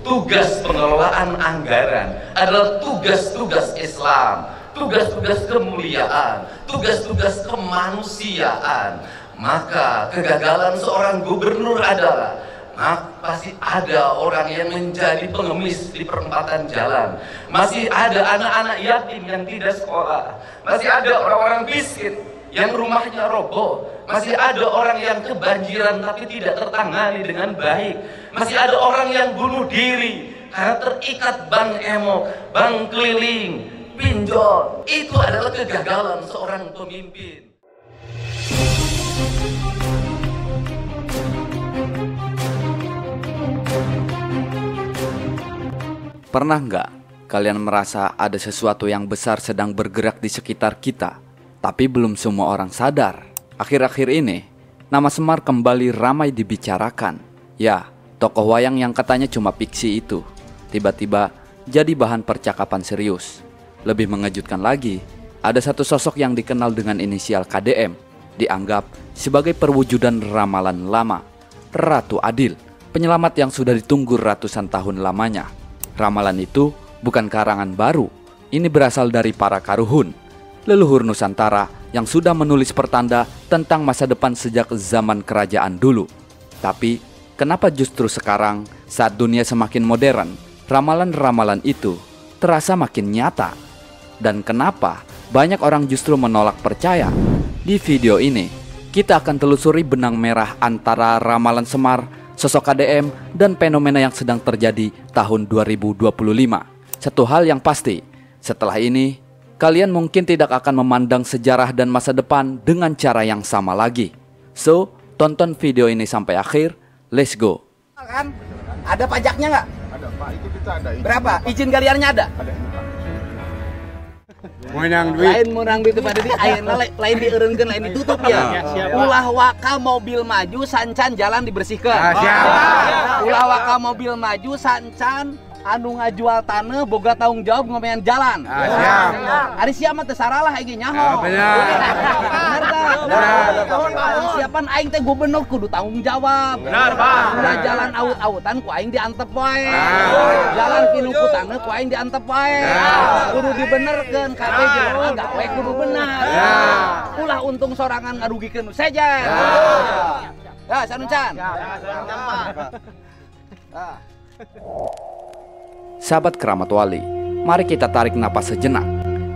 tugas pengelolaan anggaran adalah tugas-tugas Islam, tugas-tugas kemuliaan, tugas-tugas kemanusiaan, maka kegagalan seorang gubernur adalah pasti ada orang yang menjadi pengemis di perempatan jalan, masih ada anak-anak yatim yang tidak sekolah, masih ada orang-orang miskin yang rumahnya roboh, masih ada orang yang kebanjiran tapi tidak tertangani dengan baik, masih ada orang yang bunuh diri karena terikat bank emo, bank keliling, pinjol. Itu adalah kegagalan seorang pemimpin. Pernah nggak kalian merasa ada sesuatu yang besar sedang bergerak di sekitar kita, tapi belum semua orang sadar? Akhir-akhir ini, nama Semar kembali ramai dibicarakan. Ya, tokoh wayang yang katanya cuma fiksi itu, tiba-tiba jadi bahan percakapan serius. Lebih mengejutkan lagi, ada satu sosok yang dikenal dengan inisial KDM, dianggap sebagai perwujudan ramalan lama. Ratu Adil, penyelamat yang sudah ditunggu ratusan tahun lamanya. Ramalan itu bukan karangan baru, ini berasal dari para karuhun, leluhur Nusantara yang sudah menulis pertanda tentang masa depan sejak zaman kerajaan dulu. Tapi, kenapa justru sekarang saat dunia semakin modern, ramalan-ramalan itu terasa makin nyata? Dan kenapa banyak orang justru menolak percaya? Di video ini, kita akan telusuri benang merah antara ramalan Semar, sosok KDM, dan fenomena yang sedang terjadi tahun 2025. Satu hal yang pasti, setelah ini, kalian mungkin tidak akan memandang sejarah dan masa depan dengan cara yang sama lagi. So, tonton video ini sampai akhir, let's go. Kan? Ada pajaknya nggak? Ada Pak, itu kita ada. Berapa? Izin galiannya ada? Ada. Menang duit itu pada di ayeuna lain dieureunkeun lain ditutup ya. Ulah waka mobil maju sancan jalan dibersihkeun. Ulah waka mobil maju sancan anu ngajual tanah boga tanggung jawab ngomean jalan. Ari sia mah teu saralah aing nyaho. Bener tah? Siapan aing teh gubernur kudu tanggung jawab. Benar, Pak. Ulah jalan aut-autan ku aing diantep wae. Jalan pinu ku tanah ku aing diantep wae. Kudu dibenerkeun kabeh jelema gawe kudu bener. Ulah untung sorangan ngarugikeun nu sejen. Ya, sanuncan. Sahabat Keramat Wali, mari kita tarik napas sejenak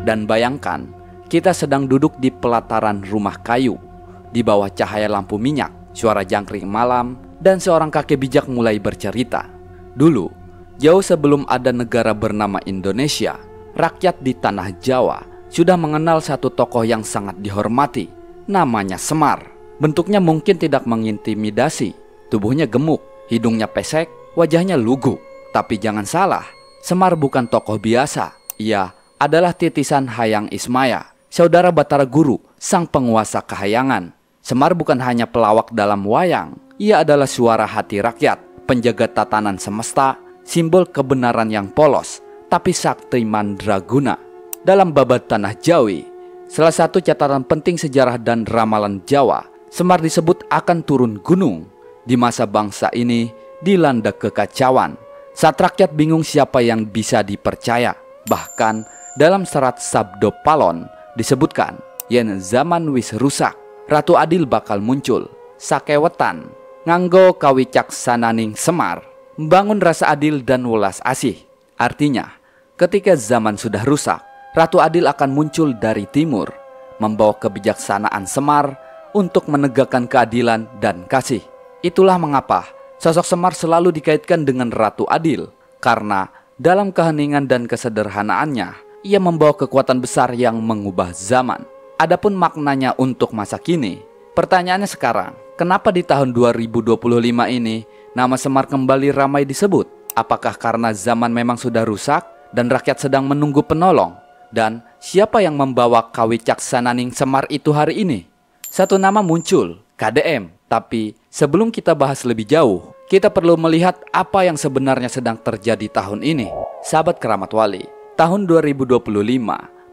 dan bayangkan kita sedang duduk di pelataran rumah kayu, di bawah cahaya lampu minyak, suara jangkrik malam, dan seorang kakek bijak mulai bercerita. Dulu, jauh sebelum ada negara bernama Indonesia, rakyat di tanah Jawa sudah mengenal satu tokoh yang sangat dihormati, namanya Semar. Bentuknya mungkin tidak mengintimidasi, tubuhnya gemuk, hidungnya pesek, wajahnya lugu. Tapi jangan salah, Semar bukan tokoh biasa. Ia adalah titisan Hayang Ismaya, saudara Batara Guru, sang penguasa kahayangan. Semar bukan hanya pelawak dalam wayang, ia adalah suara hati rakyat, penjaga tatanan semesta, simbol kebenaran yang polos, tapi sakti mandraguna. Dalam babat tanah Jawi, salah satu catatan penting sejarah dan ramalan Jawa, Semar disebut akan turun gunung. Di masa bangsa ini dilanda kekacauan, saat rakyat bingung siapa yang bisa dipercaya. Bahkan dalam serat Sabdo Palon disebutkan, yen zaman wis rusak, Ratu Adil bakal muncul. Sakewetan nganggo kawicaksananing Semar, membangun rasa adil dan welas asih. Artinya, ketika zaman sudah rusak, Ratu Adil akan muncul dari timur, membawa kebijaksanaan Semar untuk menegakkan keadilan dan kasih. Itulah mengapa sosok Semar selalu dikaitkan dengan Ratu Adil, karena dalam keheningan dan kesederhanaannya, ia membawa kekuatan besar yang mengubah zaman. Adapun maknanya untuk masa kini, pertanyaannya sekarang, kenapa di tahun 2025 ini nama Semar kembali ramai disebut? Apakah karena zaman memang sudah rusak dan rakyat sedang menunggu penolong? Dan siapa yang membawa kawicaksananing Semar itu hari ini? Satu nama muncul, KDM. Tapi sebelum kita bahas lebih jauh, kita perlu melihat apa yang sebenarnya sedang terjadi tahun ini. Sahabat Keramat Wali, tahun 2025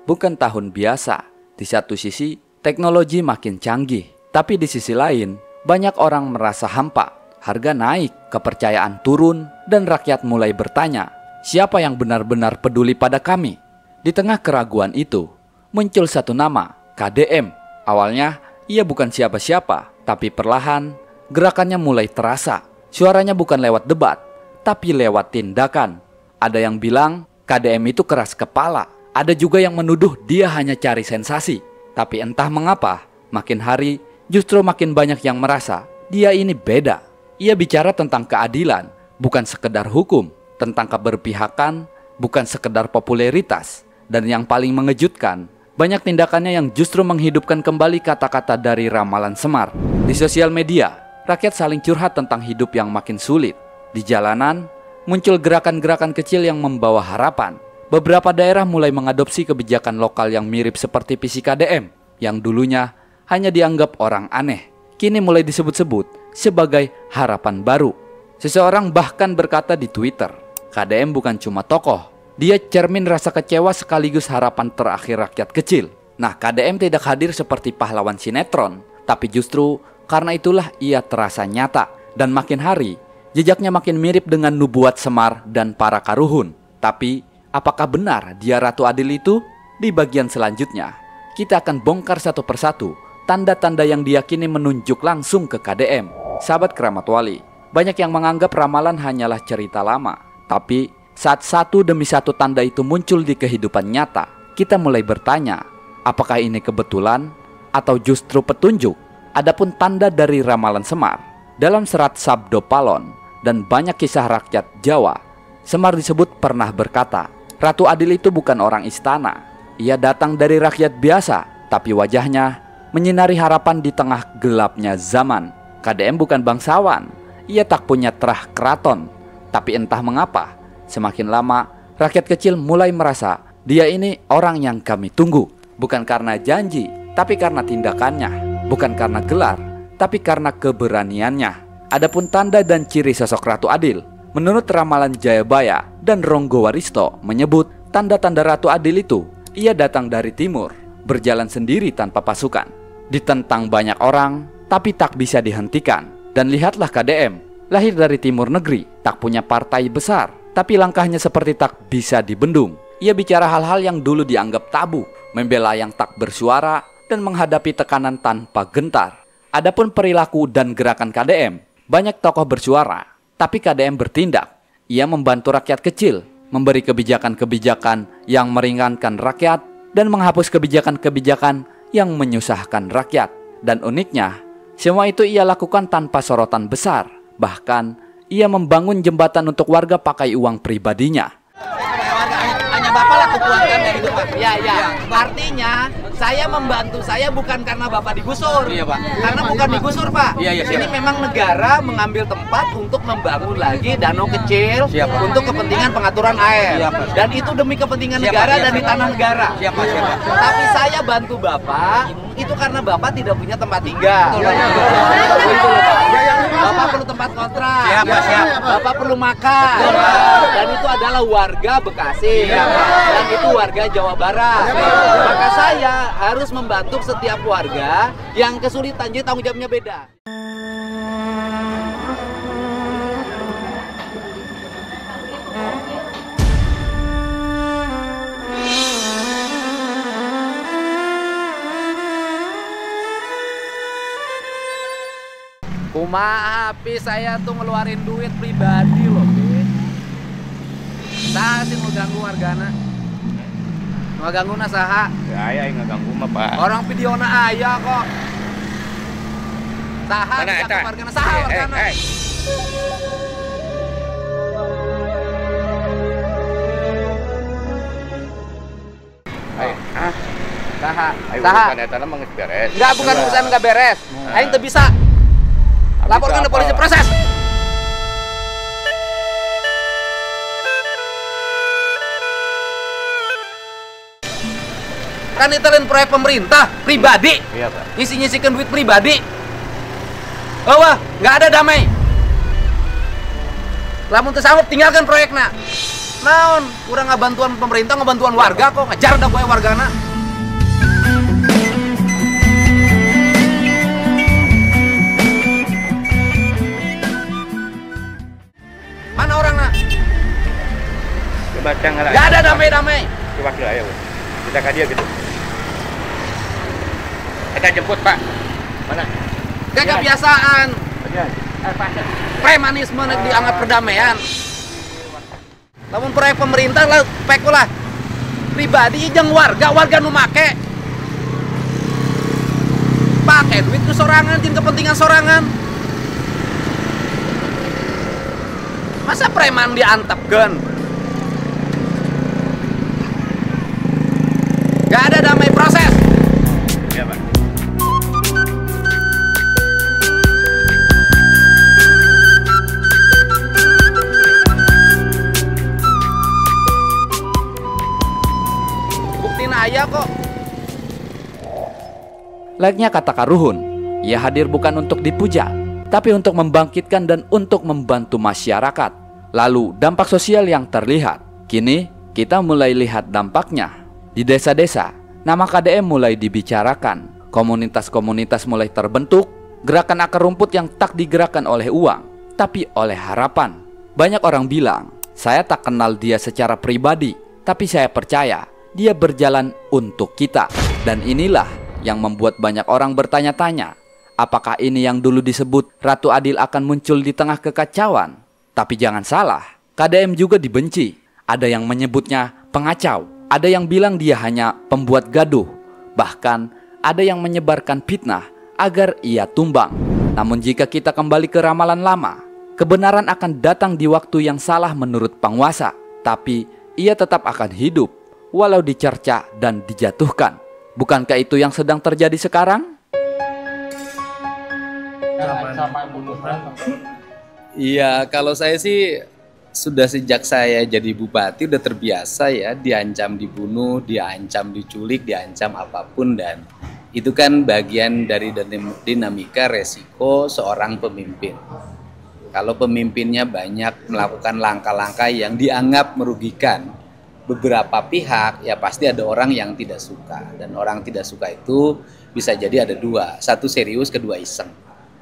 bukan tahun biasa. Di satu sisi, teknologi makin canggih. Tapi di sisi lain, banyak orang merasa hampa. Harga naik, kepercayaan turun, dan rakyat mulai bertanya, siapa yang benar-benar peduli pada kami? Di tengah keraguan itu, muncul satu nama, KDM. Awalnya, ia bukan siapa-siapa, tapi perlahan, gerakannya mulai terasa. Suaranya bukan lewat debat, tapi lewat tindakan. Ada yang bilang, KDM itu keras kepala. Ada juga yang menuduh dia hanya cari sensasi. Tapi entah mengapa, makin hari, justru makin banyak yang merasa, dia ini beda. Ia bicara tentang keadilan, bukan sekedar hukum, tentang keberpihakan, bukan sekedar popularitas. Dan yang paling mengejutkan, banyak tindakannya yang justru menghidupkan kembali kata-kata dari ramalan Semar. Di sosial media, rakyat saling curhat tentang hidup yang makin sulit. Di jalanan, muncul gerakan-gerakan kecil yang membawa harapan. Beberapa daerah mulai mengadopsi kebijakan lokal yang mirip seperti visi KDM, yang dulunya hanya dianggap orang aneh. Kini mulai disebut-sebut sebagai harapan baru. Seseorang bahkan berkata di Twitter, KDM bukan cuma tokoh, dia cermin rasa kecewa sekaligus harapan terakhir rakyat kecil. Nah, KDM tidak hadir seperti pahlawan sinetron, tapi justru karena itulah ia terasa nyata. Dan makin hari, jejaknya makin mirip dengan nubuat Semar dan para karuhun. Tapi, apakah benar dia Ratu Adil itu? Di bagian selanjutnya, kita akan bongkar satu persatu tanda-tanda yang diyakini menunjuk langsung ke KDM. Sahabat Keramat Wali, banyak yang menganggap ramalan hanyalah cerita lama. Tapi saat satu demi satu tanda itu muncul di kehidupan nyata, kita mulai bertanya, apakah ini kebetulan atau justru petunjuk? Adapun tanda dari ramalan Semar, dalam serat Sabdo Palon dan banyak kisah rakyat Jawa, Semar disebut pernah berkata, Ratu Adil itu bukan orang istana. Ia datang dari rakyat biasa, tapi wajahnya menyinari harapan di tengah gelapnya zaman. KDM bukan bangsawan, ia tak punya terah keraton. Tapi entah mengapa, semakin lama rakyat kecil mulai merasa dia ini orang yang kami tunggu. Bukan karena janji, tapi karena tindakannya. Bukan karena gelar, tapi karena keberaniannya. Adapun tanda dan ciri sosok Ratu Adil, menurut ramalan Jayabaya dan Ronggo Waristo menyebut tanda-tanda Ratu Adil itu, ia datang dari timur, berjalan sendiri tanpa pasukan. Ditentang banyak orang, tapi tak bisa dihentikan. Dan lihatlah KDM, lahir dari timur negeri, tak punya partai besar, tapi langkahnya seperti tak bisa dibendung. Ia bicara hal-hal yang dulu dianggap tabu, membela yang tak bersuara, dan menghadapi tekanan tanpa gentar. Adapun perilaku dan gerakan KDM, banyak tokoh bersuara, tapi KDM bertindak. Ia membantu rakyat kecil, memberi kebijakan-kebijakan yang meringankan rakyat, dan menghapus kebijakan-kebijakan yang menyusahkan rakyat. Dan uniknya, semua itu ia lakukan tanpa sorotan besar. Bahkan, ia membangun jembatan untuk warga pakai uang pribadinya. Hanya Bapak laku keluarga dari itu, Pak. Ya. Artinya, saya membantu saya bukan karena Bapak digusur. Iya, Pak. Karena bukan digusur, Pak. Iya, Ini memang negara mengambil tempat untuk membangun lagi danau kecil untuk kepentingan pengaturan air. Iya, Pak. Dan itu demi kepentingan negara dan di tanah negara. Siapa? Tapi saya bantu Bapak itu karena Bapak tidak punya tempat tinggal. Bapak perlu tempat kontrak. Siap. Bapak perlu makan. Dan itu adalah warga Bekasi. Dan itu warga Jawa Barat. Maka saya harus membantu setiap warga yang kesulitan, jadi tanggung jawabnya beda. Kumaha api saya tuh ngeluarin duit pribadi loh, saha sih ngeganggu wargana? Ngeganggu saha? Ya, aya ngeganggu mah, Pak. Orang videona aya kok. Saha ngeganggu wargana? Saha wargana? Saha? Bukan eta mah geus beres. Enggak, bukan urusan enggak beres. Aing teu bisa. Laporkan ke polisi, proses. Kan itu lain proyek pemerintah, pribadi. Iya, Pak. Ngisi-ngisikan duit pribadi. Oh, wah, nggak ada damai. Lamun teu sanggup tinggalkan proyekna. Naon, kurang ngabantuan pemerintah, ngabantuan warga kok, ngajar dah gue wargana. Mana orangna? baca nggak? Gak ada damai-damai. Coba kira ya, kita ke dia gitu. Kita jemput Pak. Mana? Gak kebiasaan. Bagian. Premanisme dianggap perdamaian. Lamun proyek pemerintah lah pekulah pribadi jeung warga nu make. Pake duit ku sorangan jeung kepentingan sorangan. Masa preman diantepkeun? Gak ada damai proses. Iya, Pak. Buktina aya kok. Layaknya kata Karuhun, ia hadir bukan untuk dipuja, tapi untuk membangkitkan dan untuk membantu masyarakat. Lalu dampak sosial yang terlihat. Kini kita mulai lihat dampaknya. Di desa-desa, nama KDM mulai dibicarakan. Komunitas-komunitas mulai terbentuk. Gerakan akar rumput yang tak digerakkan oleh uang, tapi oleh harapan. Banyak orang bilang, saya tak kenal dia secara pribadi, tapi saya percaya dia berjalan untuk kita. Dan inilah yang membuat banyak orang bertanya-tanya, apakah ini yang dulu disebut Ratu Adil akan muncul di tengah kekacauan? Tapi jangan salah, KDM juga dibenci. Ada yang menyebutnya pengacau, ada yang bilang dia hanya pembuat gaduh, bahkan ada yang menyebarkan fitnah agar ia tumbang. Namun jika kita kembali ke ramalan lama, kebenaran akan datang di waktu yang salah menurut penguasa, tapi ia tetap akan hidup walau dicerca dan dijatuhkan. Bukankah itu yang sedang terjadi sekarang? Iya, kalau saya sih sudah sejak saya jadi bupati udah terbiasa ya diancam dibunuh, diancam diculik, diancam apapun, dan itu kan bagian dari dinamika resiko seorang pemimpin. Kalau pemimpinnya banyak melakukan langkah-langkah yang dianggap merugikan beberapa pihak, ya pasti ada orang yang tidak suka, dan orang tidak suka itu bisa jadi ada dua, satu serius, kedua iseng.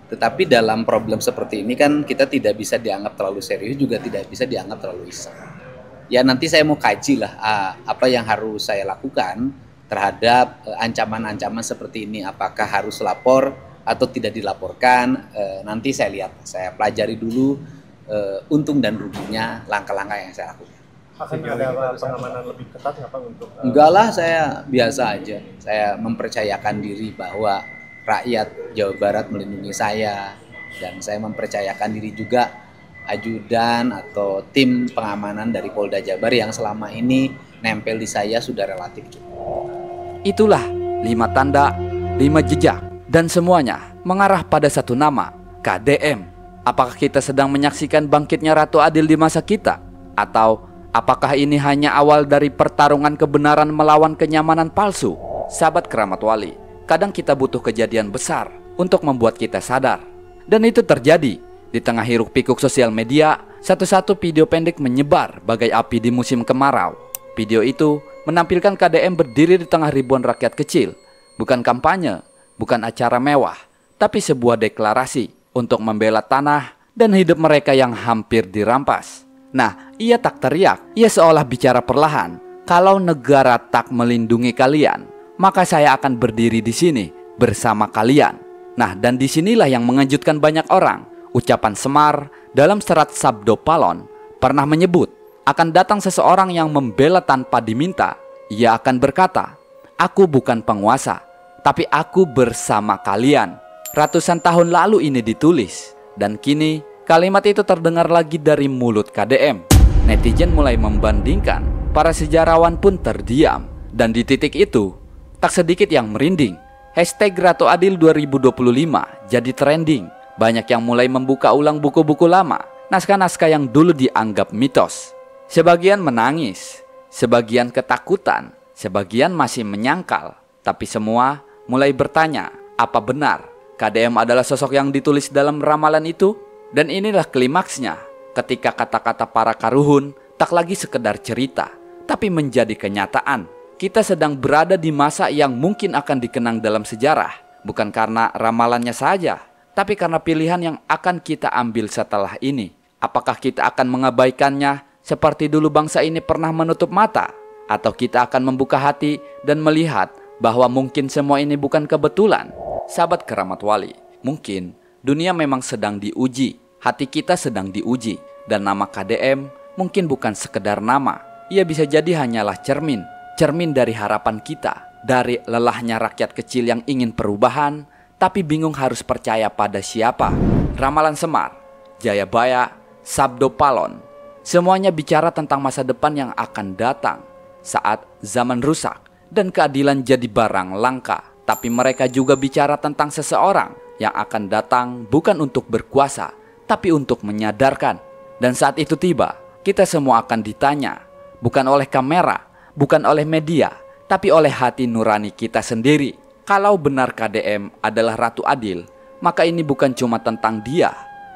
Tetapi dalam problem seperti ini kan kita tidak bisa dianggap terlalu serius, juga tidak bisa dianggap terlalu iseng. Ya nanti saya mau kaji lah apa yang harus saya lakukan terhadap ancaman-ancaman seperti ini. Apakah harus lapor atau tidak dilaporkan? Nanti saya lihat, saya pelajari dulu untung dan ruginya langkah-langkah yang saya lakukan. Akan ada pengamanan lebih ketat nggak Pak untuk? Enggak lah, saya biasa aja. Saya mempercayakan diri bahwa rakyat Jawa Barat melindungi saya, dan saya mempercayakan diri juga ajudan atau tim pengamanan dari Polda Jabar yang selama ini nempel di saya sudah relatif cukup. Itulah 5 tanda, 5 jejak, dan semuanya mengarah pada satu nama, KDM. Apakah kita sedang menyaksikan bangkitnya Ratu Adil di masa kita? Atau apakah ini hanya awal dari pertarungan kebenaran melawan kenyamanan palsu? Sahabat Keramat Wali, kadang kita butuh kejadian besar untuk membuat kita sadar. Dan itu terjadi. Di tengah hiruk pikuk sosial media, satu-satu video pendek menyebar bagai api di musim kemarau. Video itu menampilkan KDM berdiri di tengah ribuan rakyat kecil. Bukan kampanye, bukan acara mewah, tapi sebuah deklarasi untuk membela tanah dan hidup mereka yang hampir dirampas. Nah, ia tak teriak, ia seolah bicara perlahan. Kalau negara tak melindungi kalian, maka saya akan berdiri di sini bersama kalian. Nah, dan disinilah yang mengejutkan banyak orang. Ucapan Semar dalam serat Sabdo Palon pernah menyebut akan datang seseorang yang membela tanpa diminta. Ia akan berkata, aku bukan penguasa, tapi aku bersama kalian. Ratusan tahun lalu ini ditulis, dan kini kalimat itu terdengar lagi dari mulut KDM. Netizen mulai membandingkan, para sejarawan pun terdiam, dan di titik itu tak sedikit yang merinding. Hashtag Ratu Adil 2025 jadi trending. Banyak yang mulai membuka ulang buku-buku lama, naskah-naskah yang dulu dianggap mitos. Sebagian menangis, sebagian ketakutan, sebagian masih menyangkal. Tapi semua mulai bertanya, apa benar KDM adalah sosok yang ditulis dalam ramalan itu? Dan inilah klimaksnya, ketika kata-kata para karuhun tak lagi sekedar cerita, tapi menjadi kenyataan. Kita sedang berada di masa yang mungkin akan dikenang dalam sejarah, bukan karena ramalannya saja, tapi karena pilihan yang akan kita ambil setelah ini. Apakah kita akan mengabaikannya seperti dulu bangsa ini pernah menutup mata? Atau kita akan membuka hati dan melihat bahwa mungkin semua ini bukan kebetulan? Sahabat Keramat Wali, mungkin dunia memang sedang diuji, hati kita sedang diuji, dan nama KDM mungkin bukan sekedar nama. Ia bisa jadi hanyalah cermin dari harapan kita, dari lelahnya rakyat kecil yang ingin perubahan, tapi bingung harus percaya pada siapa. Ramalan Semar, Jayabaya, Sabdo Palon, semuanya bicara tentang masa depan yang akan datang saat zaman rusak dan keadilan jadi barang langka. Tapi mereka juga bicara tentang seseorang yang akan datang bukan untuk berkuasa, tapi untuk menyadarkan. Dan saat itu tiba, kita semua akan ditanya, bukan oleh kamera, bukan oleh media, tapi oleh hati nurani kita sendiri. Kalau benar KDM adalah Ratu Adil, maka ini bukan cuma tentang dia,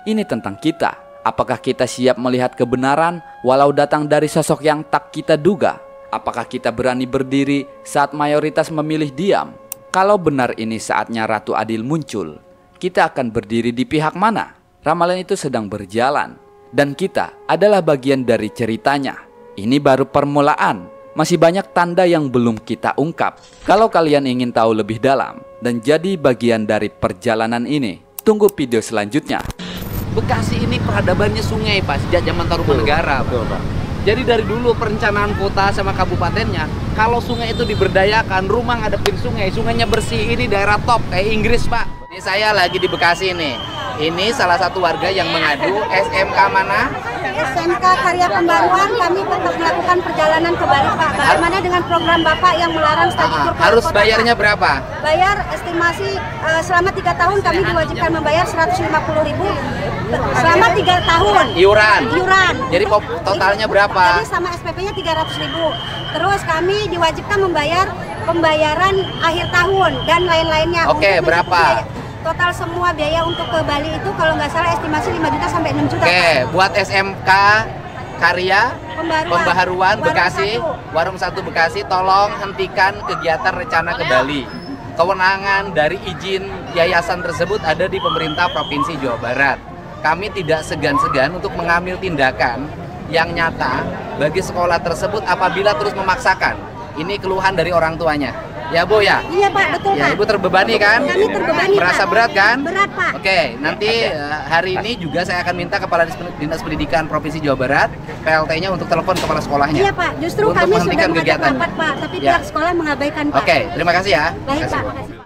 ini tentang kita. Apakah kita siap melihat kebenaran walau datang dari sosok yang tak kita duga? Apakah kita berani berdiri saat mayoritas memilih diam? Kalau benar ini saatnya Ratu Adil muncul, kita akan berdiri di pihak mana? Ramalan itu sedang berjalan, dan kita adalah bagian dari ceritanya. Ini baru permulaan, masih banyak tanda yang belum kita ungkap. Kalau kalian ingin tahu lebih dalam dan jadi bagian dari perjalanan ini, tunggu video selanjutnya. Bekasi ini peradabannya sungai, Pak, sejak zaman Tarumanegara. Jadi dari dulu perencanaan kota sama kabupatennya, kalau sungai itu diberdayakan, rumah ngadepin sungai, sungainya bersih, ini daerah top kayak Inggris, Pak. Ini saya lagi di Bekasi nih. Ini salah satu warga yang mengadu SMK mana? SMK Karya Pembaruan. Kami tetap melakukan perjalanan ke Bali, Pak. Bagaimana dengan program Bapak yang melarang study tour? Harus bayarnya berapa? Bayar estimasi selama 3 tahun kami diwajibkan membayar 150.000 selama 3 tahun. Iuran. Jadi totalnya berapa? Jadi sama SPP-nya 300.000. Terus kami diwajibkan membayar pembayaran akhir tahun dan lain-lainnya. Oke, berapa? Total semua biaya untuk ke Bali itu kalau nggak salah estimasi 5 juta sampai 6 juta. Oke, buat SMK Karya Pembaharuan Bekasi, Warung 1 Bekasi, tolong hentikan kegiatan rencana ke Bali. Kewenangan dari izin yayasan tersebut ada di pemerintah Provinsi Jawa Barat. Kami tidak segan-segan untuk mengambil tindakan yang nyata bagi sekolah tersebut apabila terus memaksakan. Ini keluhan dari orang tuanya. Ya Bu ya? Iya Pak, betul ya, Pak. Ibu terbebani kan? Kami terbebani, merasa Pak. berat kan? Berat Pak. Oke, nanti hari ini juga saya akan minta Kepala Dinas Pendidikan Provinsi Jawa Barat PLT-nya untuk telepon kepala sekolahnya. Iya Pak, justru untuk kami sudah menghentikan mengajak kegiatan. rapat Pak, tapi Ya. pihak sekolah mengabaikan Pak. Oke, terima kasih ya. Baik Terima kasih, Pak, Bu. makasih.